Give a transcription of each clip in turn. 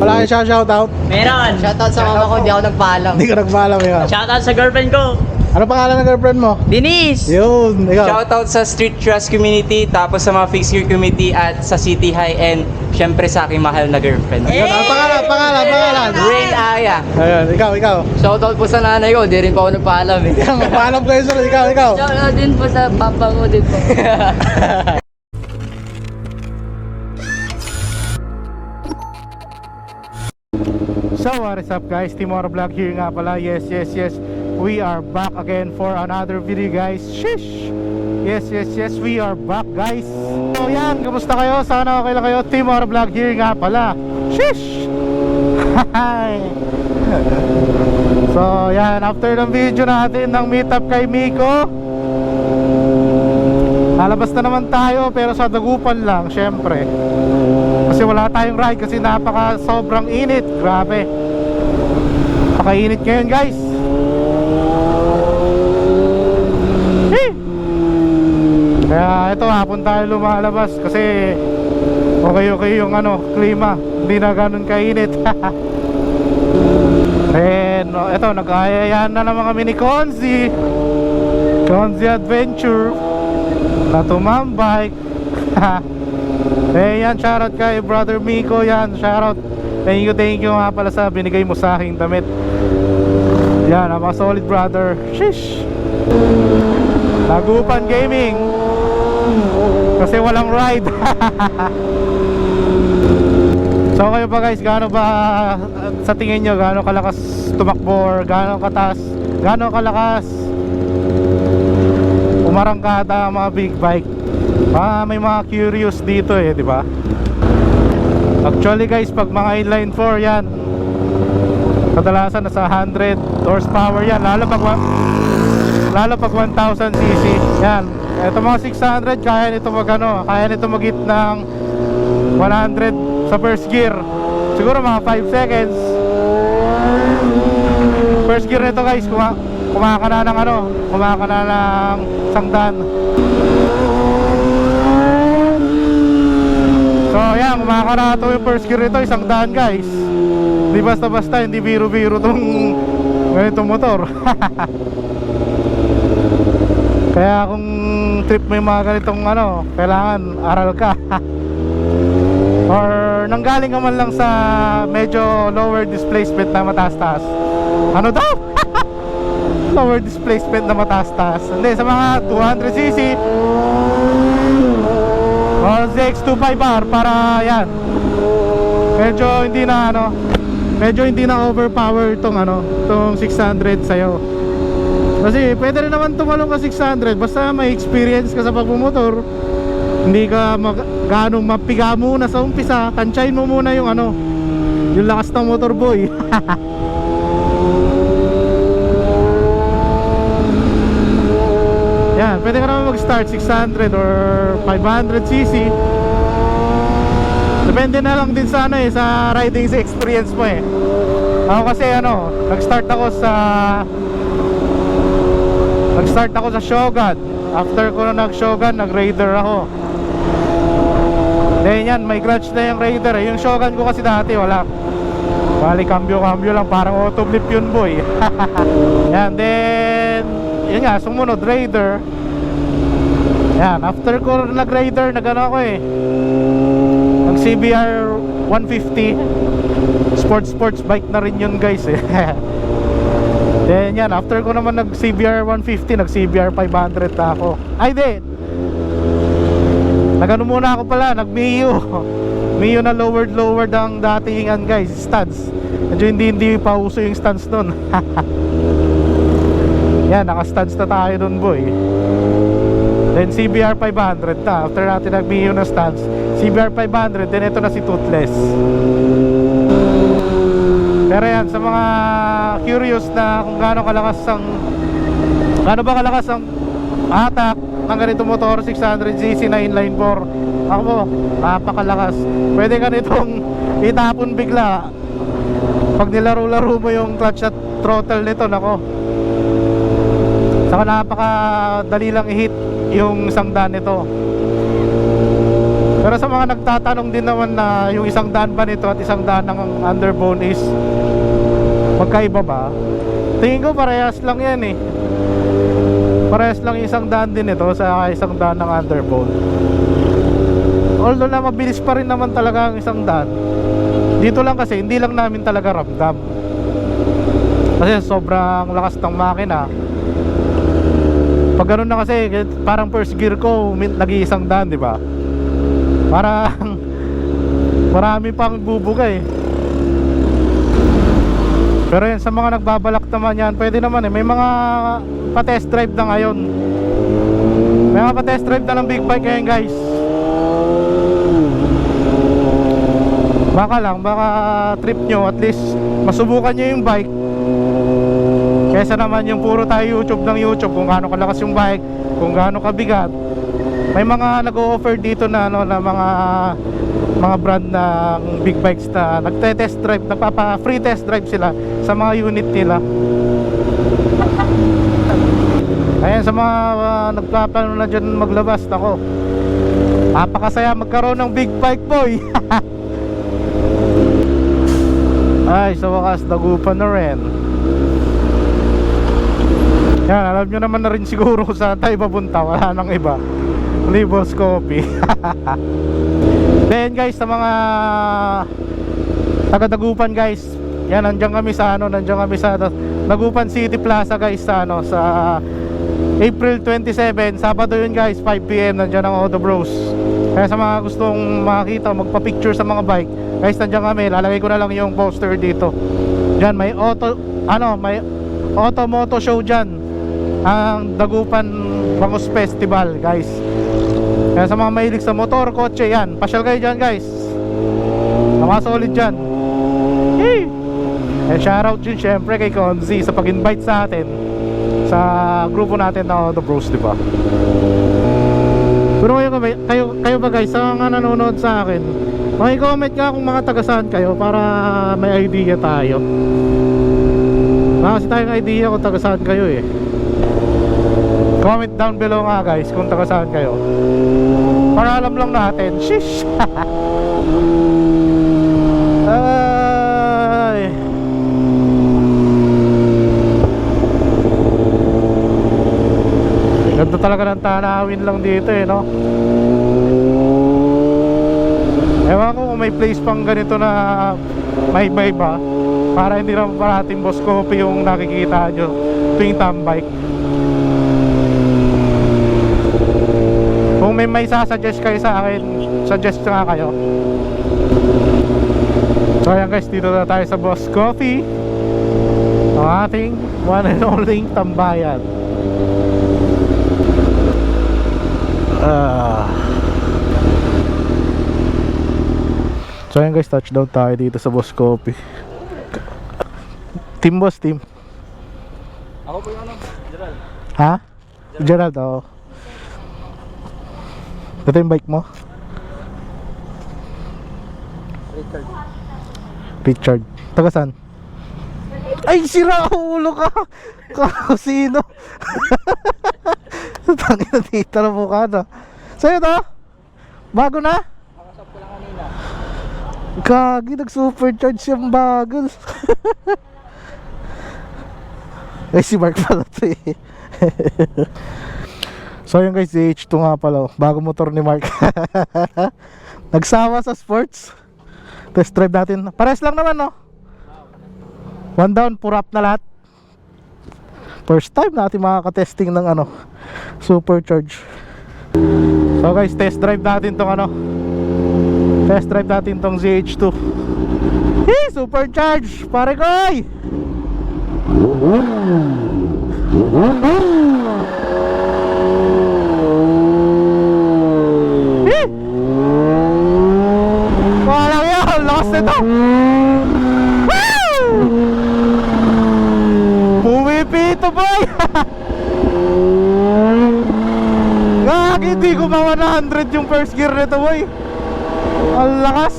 Wala kayong shoutout? Meron. Shoutout sa mama ko, di ako nagpaalam. Hindi ka nagpaalam ikaw. Shoutout sa girlfriend ko. Ano pangalan ng girlfriend mo? Denise. Yun, ikaw. Shoutout sa Street Trust community, tapos sa mga fixed gear community at sa City High, and syempre sa aking mahal na girlfriend. Yun, ano pangalan? Rain Aya. Ayun, ikaw. Shoutout po sa nanay ko, di rin pa ako nagpaalam eh. Magpaalam kayo sa ikaw. Shoutout din po sa papa ko din po. So what is up guys, Timor Vlog here nga pala. Yes, we are back again for another video guys. Shish! Yes, we are back guys. So yan, kamusta kayo? Sana okay lang kayo. Timor Vlog here nga pala. Shish! So yan, after ng video natin ng meetup kay Miko, lalabas na naman tayo pero sa dagupan lang syempre. Kasi wala tayong ride kasi sobrang init. Grabe. Napakainit ngayon guys. Kaya ito, hapon tayo lumalabas kasi okay yung klima. Hindi na ganun kainit. And ito, nag-ayayahan na naman kami ni Konzi Adventure na tumambike. Eh yan, shoutout kay brother Miko. Yan, shoutout. Thank you nga pala sa binigay mo sa aking damit. Yan, mga solid brother. Shish! Lagupan Gaming. Kasi walang ride. So kayo ba guys, gaano ba sa tingin nyo, gaano kalakas tumakbo or gaano kalakas umarangkada ang mga big bike? May mga curious dito di ba? Actually guys, pag mga inline 4 yan, kadalasan nasa 100 horsepower yan, lalo pag 1000 cc. Yan, ito mga 600 kaya nito mag-hit ng 100 sa first gear. Siguro mga 5 seconds. First gear nito guys, kumakana ng sangdan. So yan, kumakarato yung first gear nito, 100 guys. Di basta-basta, hindi biro-biro tong ganitong motor. Kaya kung trip mo yung mga ganitong kailangan aral ka. Or nanggaling ka man lang sa medyo lower displacement na mataas-taas. Ano daw? Lower displacement na mataas-taas. Hindi, sa mga 200cc o ZX25R para yan. Medyo hindi na overpower tong 600 sa'yo. Kasi pwede rin naman tumalong ka 600 basta may experience ka sa pagmumotor. Hindi ka ganong mapiga muna sa umpisa. Tansyahin mo muna yung lakas ng motor boy. Yan, pwede ka naman mag-start 600 or 500cc. Depende na lang din sa sa riding experience mo Ako kasi nag-start ako sa Shogun. After ko na nag-Shogun, nag-Raider ako. Then yan, may clutch na yung Raider Yung Shogun ko kasi dati wala. Bali cambio lang, parang auto flip yun boy. Yan, then yun nga, sumunod Raider. Yan, after ko nag-Raider, nag CBR 150. Sports bike na rin yun guys Then yan, after ko naman nag CBR 150, nag CBR 500 na ako. Ay di, muna ako pala, nag Mio na lowered ang datingan guys, stance. Medyo hindi pa uso yung stance nun. Yan, naka-stance na tayo dun boy. Then CBR 500 na, after natin nag Mio na stance, CBR 500, then ito na si Toothless. Pero yan, sa mga curious na kung gaano ba kalakas ang atak ng ganito motor, 600cc na inline 4, ako napakalakas. Pwede ka nitong itapon bigla pag nilaro-laro mo yung clutch at throttle nito. Saka napakadali lang i-hit yung sangdan nito. Pero sa mga nagtatanong din naman na yung isang daan ba nito at isang daan ng underbone is magkaiba ba, tingin ko parehas lang yan eh. Parehas lang yung isang daan din ito sa isang daan ng underbone. Although na mabilis pa rin naman talaga ang isang daan, dito lang kasi hindi lang namin talaga ramdam kasi sobrang lakas ng makina. Pag ganun na kasi parang first gear ko nag-iisang daan, di ba? Parang marami pang bubuga eh. Pero yun, sa mga nagbabalak naman yan, pwede naman eh. May mga pa-test drive na ngayon. May mga pa-test drive na ng big bike ngayon guys. Baka trip nyo, at least masubukan nyo yung bike, kesa naman yung puro tayo YouTube ng YouTube kung gaano kalakas yung bike, kung gaano kabigat. May mga nag-o-offer dito na ano, na mga brand ng big bikes na nagte-test drive, nagpapa-free test drive sila sa mga unit nila. Ayan, sa mga nagpaplano na dyan maglabas, nako, napakasaya magkaroon ng big bike boy. Ay, sa wakas dagupan na rin. Yan, alam nyo naman na rin siguro kung saan tayo papunta. Wala nang iba, Libos Coffee. Then guys, sa mga taga-Dagupan guys, yan, nandiyan kami sa Dagupan City Plaza guys, sa April 27, Sabado yun guys, 5 PM, nandiyan ang Auto Bros. Kaya sa mga gustong makakita, magpa-picture sa mga bike guys, nandiyan kami. Lalagay ko na lang yung poster dito. Diyan may auto moto show dyan, ang Dagupan Bangus Festival guys. Kaya sa mga mahilig sa motor, kotse, yan, pasyal kayo dyan guys. Nakasolid dyan. Hey! Shoutout din syempre kay Konzi sa pag-invite sa atin sa grupo natin na Auto Bros, diba? Pero kayo ba guys, sa mga nanonood sa akin, maki-comment ka kung mga taga-saan kayo para may idea tayo. Kasi tayong idea kung taga-saan kayo eh. Comment down below nga guys kung taga-saan kayo, para alam lang natin. Shish. Ay. Ganda talaga ng tanawin lang dito eh, no? Ewan ko kung may place pang ganito na may iba-iba, para hindi naman parating Boss Coffee yung nakikita nyo tuwing tambike. Kung may sasuggest kayo sa akin, suggest nga kayo. So ayan guys, dito na tayo sa Boss Coffee, ang ating one and only tambayan. So ayan guys, touchdown tayo dito sa Boss Coffee. Team boss, team. Ako po yung Gerald. Ha? Gerald, oo. Ito yung bike mo? Richard. Taga saan? Ay, sira ulo ka! Sino? Tangin na dito na mukha na. Sa'yo to? Bago na? Nakasap ko lang kanina. Kagi, nag-supercharge yung bagal. Ay, si Mark pala to eh. So yun guys, ZH2 nga pala, bago motor ni Mark. Nagsawa sa sports. Test drive natin. Pares lang naman, no? One down, purap na lahat. First time natin makaka-testing ng supercharge. So guys, test drive natin tong Test drive natin tong ZH2. Hey, supercharge! Pare koy! Walang yun, lakas nito. Pumipito boy. Gag, hindi ko ma 100 yung first gear nito boy. Ang lakas.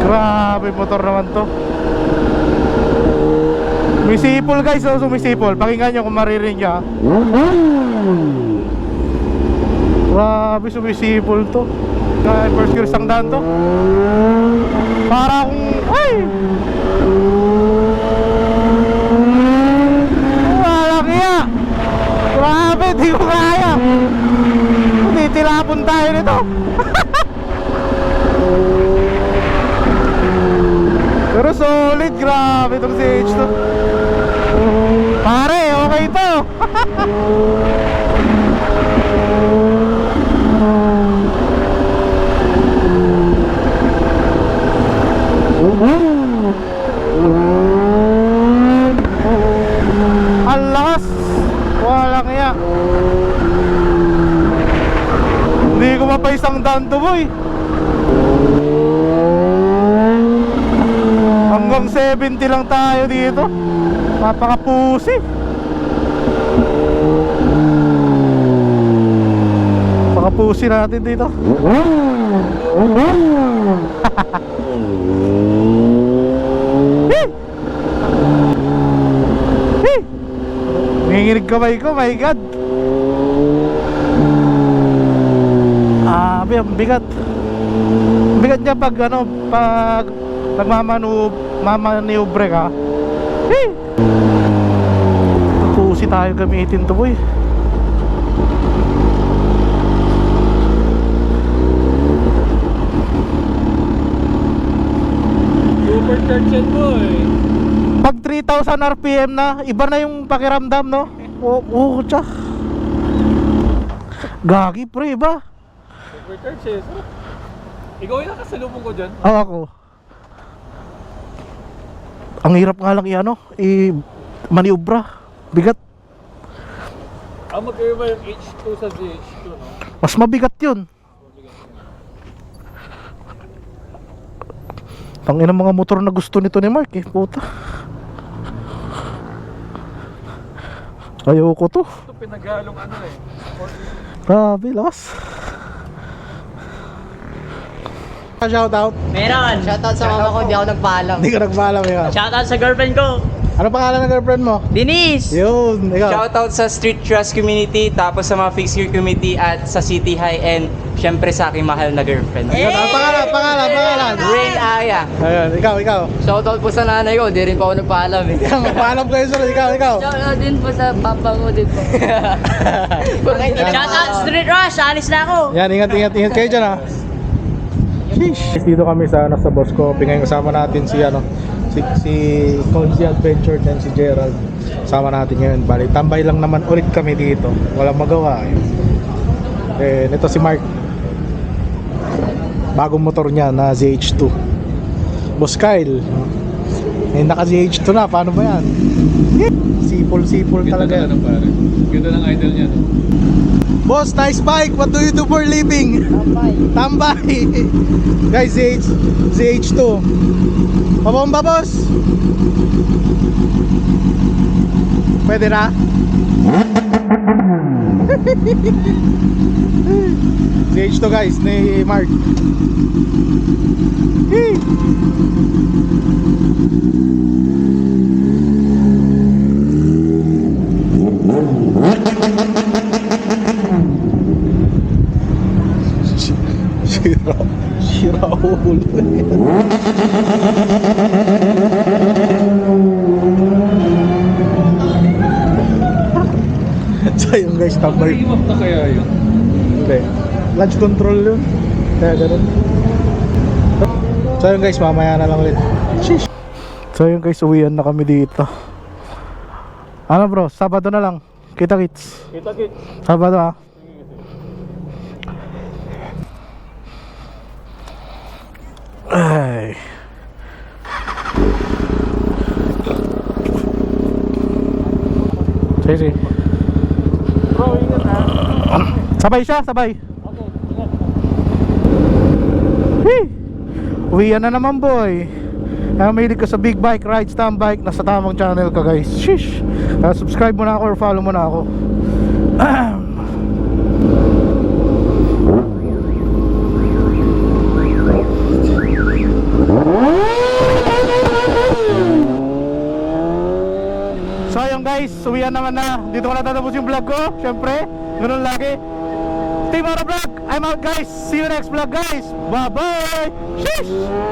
Grabe motor naman to. Sumisipol guys, oh, sumisipol. Pakinggan nyo kung maririnig niya. Grabe, sumisipol to. Kaya first gear isang daan to. Parang, ay! Walang iya! Grabe, di ko kaya! Titilapon tayo nito. Pero solid, grabe itong CH2. Pare, okay to. Ang lakas. Walang iya. Hindi ko mapaisang daan to, boy. Hanggang 70 lang tayo dito. Napaka-pusi. Napaka-pusi natin dito. Nanginginig kamay ko, my God. Ang bigat. Bigat niya pag ano, pag nagmamaniubre ka. Pusi tayo gamitin to, boy. Supercharged yan, boy. Pag 3,000 RPM na, iba na yung pakiramdam, no? Oo, tsa. Gagi, pre, iba. Supercharged, eh. Ikaw yung nakasalubong ko dyan. Ako. Ang hirap nga lang maniubra. Bigat. Magkaiba yung H2 sa GH2, no? Mas mabigat yun. Tangina mga motor na gusto nito ni Mark, puta. Ayoko to. Ito pinaghalong ano, eh. Grabe, lakas. Shoutout. Meron. Shoutout sa mama ko, di ako nagpaalam. Hindi ka nagpaalam yun. Shoutout sa girlfriend ko. Ano pangalan ng girlfriend mo? Denise! Yun, ikaw. Shoutout sa Street Trust community, tapos sa mga fixed gear community at sa City High, and syempre sa aking mahal na girlfriend. Ayun, ano pangalan. Rain Aya. Ayun, ikaw. Shoutout po sa nanay ko, di rin po ako nagpaalam eh. Magpaalam kayo sir, ikaw. Shoutout din po sa papa ko din po. Shoutout Street Rush, alis na ako. Yan, ingat kayo dyan, ha. Sheesh. Dito kami sa boss ko. Ngayon kasama natin si Conzi Adventure and si Gerald. Sama natin ngayon. Bali, tambay lang naman ulit kami dito. Walang magawa. Ito si Mark. Bagong motor niya na ZH2. Boss Kyle. Naka ZH2 na. Paano ba yan? Sipol talaga yan. Ganda ng idol niya. Boss, nice bike. What do you do for living? Tambay. Guys, ZH2. Pabomba, boss. Pwede na? ZH2 guys, ni Mark. Sira ulo. So yun guys, tambay. Nag-imap na kaya yun? Hindi. Launch control yun. Kaya ganun. So yun guys, mamaya na lang ulit. Sheesh. So yun guys, uwian na kami dito. Ano bro, Sabado na lang. Kita-kits. Sabado ah. Ay. Sige. Bro, ingat ha. Sabay siya, sabay. Okay, ingat. Uwian na naman boy. Kaya mahilig ka sa big bike, rides, tam bike, nasa tamang channel ka guys. Shish. Kaya subscribe mo na ako or follow mo na ako. So ayun guys, uwian naman na. Dito ko natatapos yung vlog ko. Syempre, ganun lagi. Team Ara Vlog, I'm out guys. See you next vlog guys. Bye bye. Sheesh.